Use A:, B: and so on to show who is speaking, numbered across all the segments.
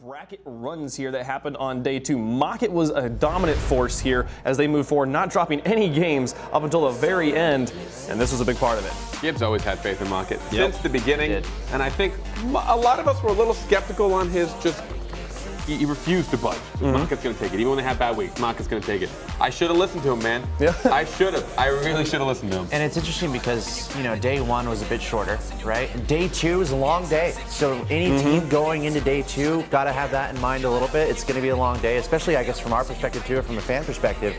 A: Bracket runs here that happened on day 2. Moffitt was a dominant force here as they moved forward, not dropping any games up until the very end, and this was a big part of it.
B: Gibbs always had faith in Moffitt since the beginning, and I think a lot of us were a little skeptical on his he refused to budge. Moffitt's going to take it. Even when they have bad weeks, Moffitt's going to take it. I should have listened to him, man.
A: Yeah.
B: I should have. I really should have listened to him.
C: And it's interesting because, you know, day 1 was a bit shorter, right? Day 2 is a long day. So any team going into day 2, got to have that in mind a little bit. It's going to be a long day, especially, I guess, from our perspective, too, or from a fan perspective.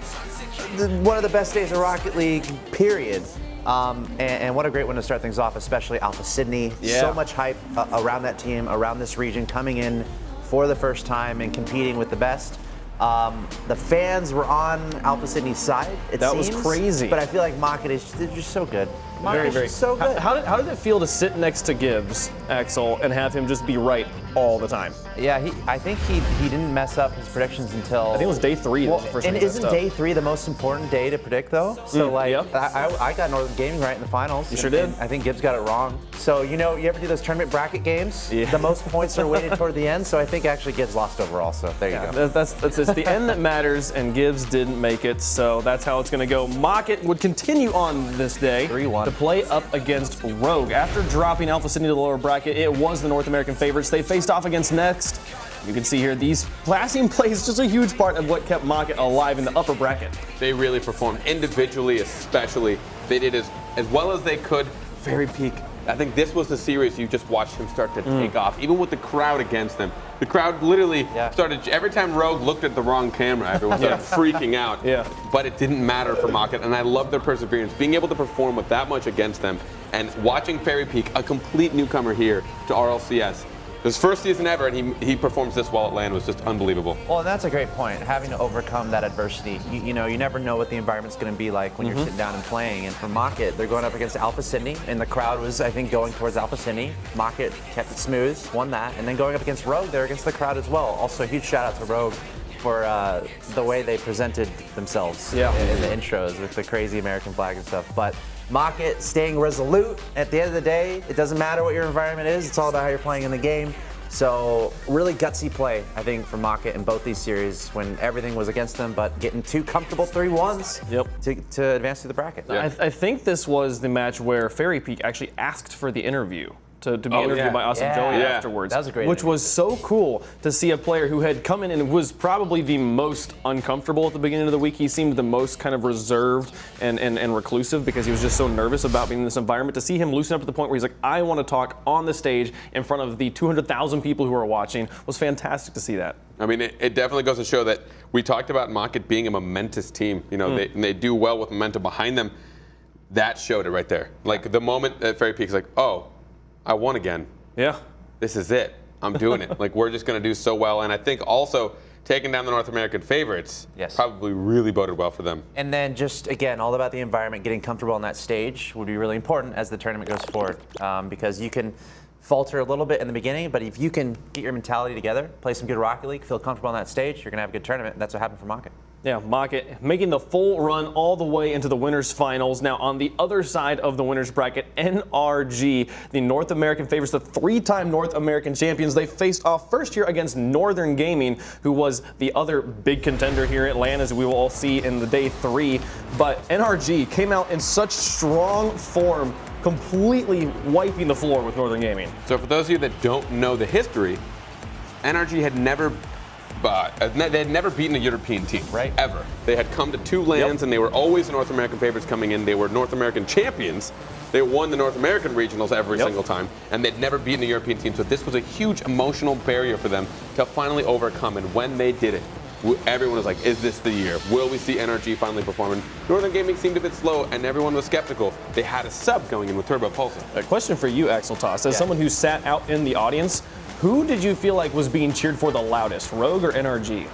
C: One of the best days of Rocket League, period. And what a great one to start things off, especially Alpha Sydney.
A: Yeah.
C: So much hype around that team, around this region, coming in for the first time and competing with the best. The fans were on Alpha Sydney's side, it
A: That
C: seems.
A: was crazy.
C: But I feel like Moffitt is just so good.
A: Very, very.
C: Just so good.
A: How did it feel to sit next to Gibbs, Axel, and have him just be right all the time?
C: Yeah, I think he didn't mess up his predictions until...
A: I think it was day 3. That was the first
C: and
A: time he
C: isn't
A: messed up.
C: day 3 the most important day to predict, though? So,
A: yeah.
C: I got Northern Gaming right in the finals.
A: You sure did.
C: And I think Gibbs got it wrong. So, you know, you ever do those tournament bracket games?
A: Yeah.
C: The most points are weighted toward the end, so I think actually Gibbs lost overall, so there you go.
A: That's it's the end that matters, and Gibbs didn't make it, so that's how it's going to go. Moffitt would continue on this day
C: 3-1
A: to play up against Rogue. After dropping Alpha Sydney to the lower bracket, it was the North American favorites they faced off against next. You can see here these passing plays, just a huge part of what kept Moffitt alive in the upper bracket.
B: They really performed individually, especially. They did as well as they could. Fairy Peak. I think this was the series you just watched him start to take off, even with the crowd against them. The crowd literally started, every time Rogue looked at the wrong camera, everyone started freaking out.
A: Yeah.
B: But it didn't matter for Moffitt, and I love their perseverance. Being able to perform with that much against them, and watching Fairy Peak, a complete newcomer here to RLCS. His first season ever, and he performs this while at LAN was just unbelievable.
C: Well, and that's a great point, having to overcome that adversity. You know, you never know what the environment's going to be like when you're sitting down and playing. And for Moffitt, they're going up against Alpha Sydney, and the crowd was, I think, going towards Alpha Sydney. Moffitt kept it smooth, won that, and then going up against Rogue, they're against the crowd as well. Also, a huge shout out to Rogue for the way they presented themselves in the intros with the crazy American flag and stuff. But Moffitt staying resolute. At the end of the day, it doesn't matter what your environment is. It's all about how you're playing in the game. So really gutsy play, I think, for Moffitt in both these series when everything was against them, but getting 2 comfortable 3-1s to advance through the bracket.
A: Yeah. I think this was the match where Fairy Peak actually asked for the interview. To be interviewed by Awesome Joey afterwards.
C: That was a great
A: Which
C: interview.
A: was so cool to see a player who had come in and was probably the most uncomfortable at the beginning of the week. He seemed the most kind of reserved and reclusive because he was just so nervous about being in this environment. To see him loosen up to the point where he's like, I want to talk on the stage in front of the 200,000 people who are watching was fantastic to see that.
B: I mean, it definitely goes to show that we talked about Moffitt being a momentous team. You know, they do well with momentum behind them. That showed it right there. Like the moment that Fairy Peak's like, oh, I won again.
A: Yeah.
B: This is it. I'm doing it. Like, we're just going to do so well. And I think also taking down the North American favorites probably really boded well for them.
C: And then just, again, all about the environment, getting comfortable on that stage would be really important as the tournament goes forward. Because you can falter a little bit in the beginning, but if you can get your mentality together, play some good Rocket League, feel comfortable on that stage, you're going to have a good tournament. And that's what happened for Moffitt.
A: Yeah, Moffitt making the full run all the way into the winners finals. Now on the other side of the winners bracket, NRG, the North American favorites, the 3-time North American champions. They faced off first here against Northern Gaming, who was the other big contender here at LAN, as we will all see in the day 3. But NRG came out in such strong form, completely wiping the floor with Northern Gaming.
B: So for those of you that don't know the history, NRG had never they had never beaten a European team, ever. They had come to 2 lands, and they were always the North American favorites coming in. They were North American champions. They won the North American regionals every single time, and they'd never beaten a European team. So this was a huge emotional barrier for them to finally overcome. And when they did it, everyone was like, is this the year? Will we see NRG finally performing? Northern Gaming seemed a bit slow, and everyone was skeptical. They had a sub going in with Turbo Pulsar.
A: A question for you, Axel Toss. As someone who sat out in the audience, who did you feel like was being cheered for the loudest, Rogue or NRG?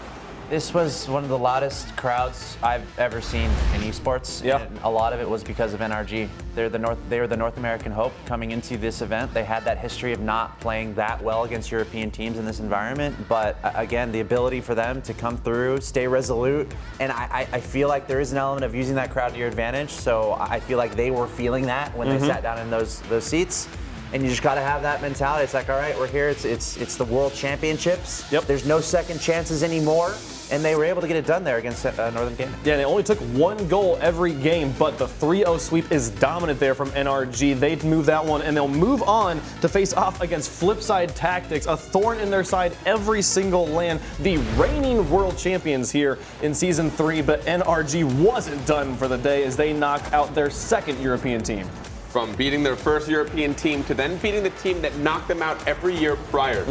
C: This was one of the loudest crowds I've ever seen in esports.
A: Yeah.
C: And a lot of it was because of NRG. They were the North American hope coming into this event. They had that history of not playing that well against European teams in this environment. But again, the ability for them to come through, stay resolute, and I feel like there is an element of using that crowd to your advantage. So I feel like they were feeling that when they sat down in those seats. and you just got to have that mentality. It's like, all right, we're here. It's the World Championships.
A: Yep.
C: There's no second chances anymore. And they were able to get it done there against Northern Gaming.
A: Yeah, they only took 1 goal every game, but the 3-0 sweep is dominant there from NRG. They'd move that one, and they'll move on to face off against Flipside Tactics, a thorn in their side every single LAN. The reigning world champions here in Season 3, but NRG wasn't done for the day as they knock out their second European team.
B: From beating their first European team to then beating the team that knocked them out every year prior.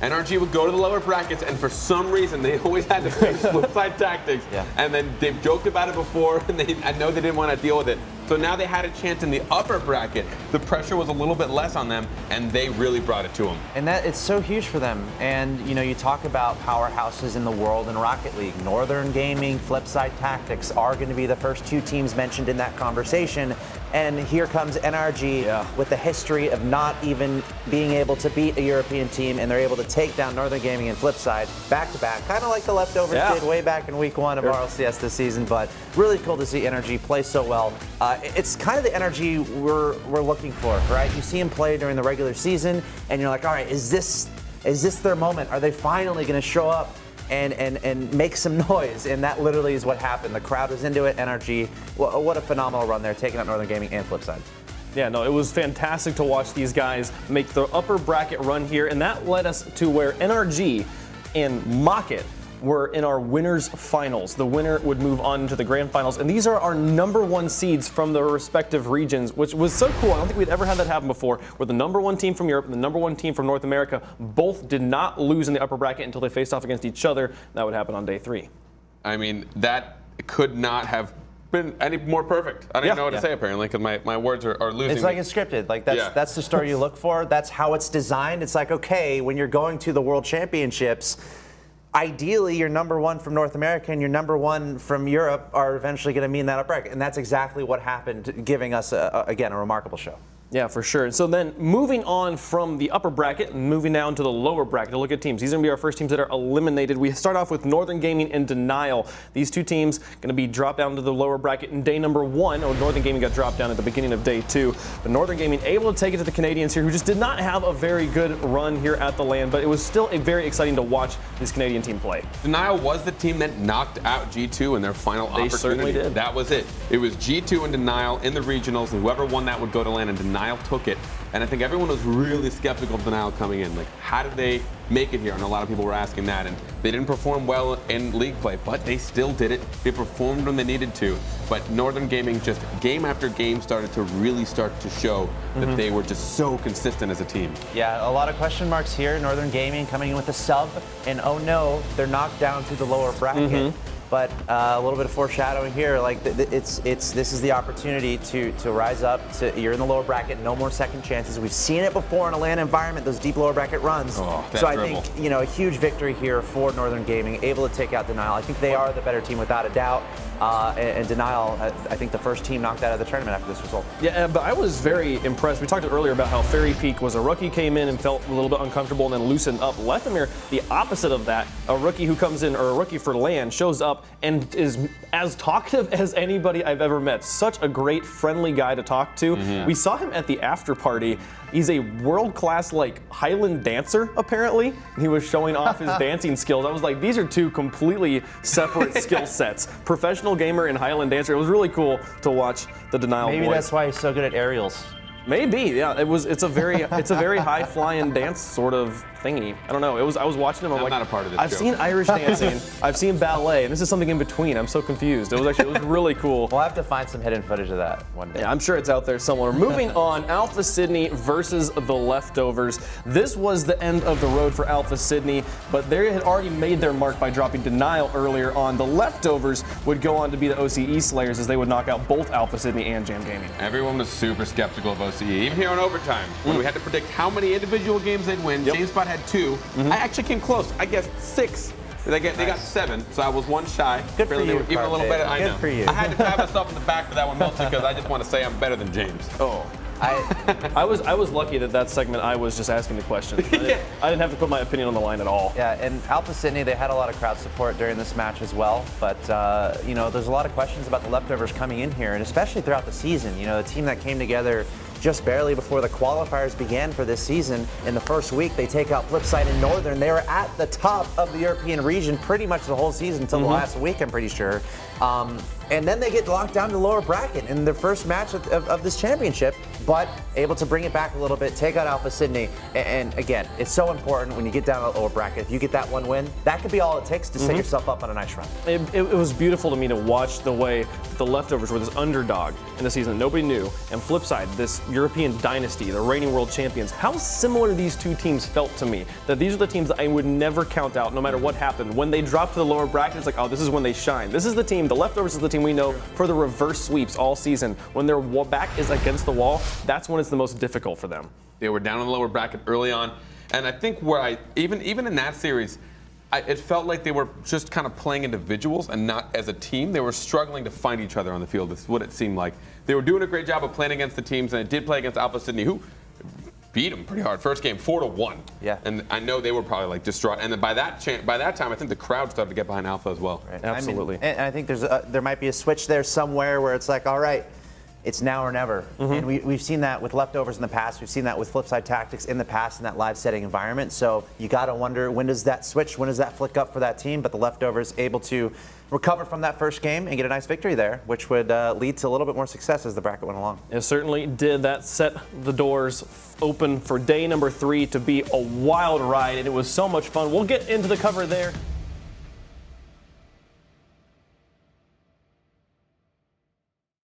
B: NRG would go to the lower brackets, and for some reason, they always had to face Flipside Tactics.
C: Yeah.
B: And then they've joked about it before, and I know they didn't want to deal with it. So now they had a chance in the upper bracket. The pressure was a little bit less on them, and they really brought it to them.
C: And that it's so huge for them. And you talk about powerhouses in the world in Rocket League. Northern Gaming, Flipside Tactics are going to be the first 2 teams mentioned in that conversation. And here comes NRG with the history of not even being able to beat a European team, and they're able to take down Northern Gaming and Flipside back to back, kind of like the Leftovers did way back in week 1 of RLCS this season. But really cool to see NRG play so well. It's kind of the energy we're looking for, right? You see them play during the regular season, and you're like, all right, is this their moment? Are they finally going to show up and make some noise? And that literally is what happened. The crowd was into it. NRG, what a phenomenal run there, taking out Northern Gaming and Flipside.
A: Yeah, no, it was fantastic to watch these guys make the upper bracket run here, and that led us to where NRG and Mocket were in our winners finals. The winner would move on to the grand finals, and these are our #1 seeds from the respective regions, which was so cool. I don't think we'd ever had that happen before, where the #1 team from Europe and the #1 team from North America both did not lose in the upper bracket until they faced off against each other. That would happen on day 3.
B: I mean, that could not have been any more perfect. I don't even know what to say, apparently, because my words are losing
C: It's like
B: me.
C: it's scripted. Like that's the story you look for. That's how it's designed. It's like, okay, when you're going to the World Championships, ideally, your #1 from North America and your #1 from Europe are eventually going to mean that up bracket. And that's exactly what happened, giving us, again, a remarkable show.
A: Yeah, for sure. So then moving on from the upper bracket and moving down to the lower bracket to look at teams. These are going to be our first teams that are eliminated. We start off with Northern Gaming and Denial. These 2 teams going to be dropped down to the lower bracket in day #1. Oh, Northern Gaming got dropped down at the beginning of day 2. But Northern Gaming able to take it to the Canadians here, who just did not have a very good run here at the LAN, but it was still very exciting to watch this Canadian team play.
B: Denial was the team that knocked out G2 in their final opportunity.
A: They certainly did.
B: That was it. It was G2 and Denial in the regionals, and whoever won that would go to LAN, and Denial took it. And I think everyone was really skeptical of Denial coming in. Like, how did they make it here? And a lot of people were asking that. And they didn't perform well in league play, but they still did it. They performed when they needed to. But Northern Gaming, just game after game, started to really start to show that they were just so consistent as a team.
C: Yeah, a lot of question marks here. Northern Gaming coming in with a sub, and oh no, they're knocked down to the lower bracket. But a little bit of foreshadowing here, like this is the opportunity to rise up. You're in the lower bracket, no more second chances. We've seen it before in a LAN environment, those deep lower bracket runs. So I think a huge victory here for Northern Gaming, able to take out Denial. I think they are the better team without a doubt. And Denial, I think the first team knocked out of the tournament after this result.
A: Yeah, but I was very impressed. We talked earlier about how Fairy Peak was a rookie, came in and felt a little bit uncomfortable and then loosened up. Lethamir, the opposite of that, a rookie who comes in, or a rookie for LAN, shows up and is as talkative as anybody I've ever met. Such a great, friendly guy to talk to. We saw him at the after party. He's a world-class, Highland dancer, apparently. He was showing off his dancing skills. I was like, these are 2 completely separate skill sets. Professional gamer and Highland dancer. It was really cool to watch the Denial
C: Maybe
A: boys.
C: that's why he's so good at aerials.
A: Maybe, yeah. It's a very high flying dance sort of thingy. I don't know. I was watching him.
B: I'm not a part of this
A: I've
B: joke.
A: seen Irish dancing. I've seen ballet, and this is something in between. I'm so confused. It was really cool.
C: We'll have to find some hidden footage of that one day.
A: Yeah, I'm sure it's out there somewhere. Moving on, Alpha Sydney versus the Leftovers. This was the end of the road for Alpha Sydney, but they had already made their mark by dropping Denial earlier on. The Leftovers would go on to be the OCE Slayers as they would knock out both Alpha Sydney and Jam Gaming.
B: Everyone was super skeptical of OCE. Even here on Overtime, when we had to predict how many individual games they'd win, James Spot had 2. I actually came close. I guessed 6. They got 7, so I was 1 shy.
C: Good for you,
B: even a little better. I know.
C: Good for you.
B: I had to pat myself in the back for that one mostly because I just want to say I'm better than James.
A: Oh. I was lucky that segment I was just asking the question. I didn't have to put my opinion on the line at all.
C: Yeah, and Alpha Sydney, they had a lot of crowd support during this match as well. But, there's a lot of questions about the Leftovers coming in here, and especially throughout the season. A team that came together just barely before the qualifiers began for this season. In the first week, they take out Flipside and Northern. They were at the top of the European region pretty much the whole season until the last week, I'm pretty sure. And then they get locked down to the lower bracket in their first match of this championship, but able to bring it back a little bit, take out Alpha Sydney. And again, it's so important when you get down to the lower bracket. If you get that one win, that could be all it takes to set yourself up on a nice run.
A: It was beautiful to me to watch the way the Leftovers were this underdog in the season that nobody knew, and Flipside, this European dynasty, the reigning world champions. How similar these two teams felt to me, that these are the teams that I would never count out no matter what happened. When they dropped to the lower bracket, it's like, oh, this is when they shine. This is the team, the Leftovers is the team we know for the reverse sweeps all season. When their back is against the wall, that's when it's the most difficult for them.
B: They were down in the lower bracket early on, and I think where even in that series, it felt like they were just kind of playing individuals and not as a team. They were struggling to find each other on the field. Is what it seemed like. They were doing a great job of playing against the teams, and it did play against Alpha Sydney, who beat them pretty hard. First game, 4-1.
C: Yeah.
B: And I know they were probably like distraught. And then by that time, I think the crowd started to get behind Alpha as well.
C: Right.
A: Absolutely.
C: I mean, and I think there might be a switch there somewhere where it's like, all right, it's now or never. And we've seen that with Leftovers in the past. We've seen that with Flipside Tactics in the past in that live setting environment. So you got to wonder, when does that switch? When does that flick up for that team? But the Leftovers able to recover from that first game and get a nice victory there, which would lead to a little bit more success as the bracket went along.
A: It certainly did. That set the doors open for day number 3 to be a wild ride, and it was so much fun. We'll get into the cover there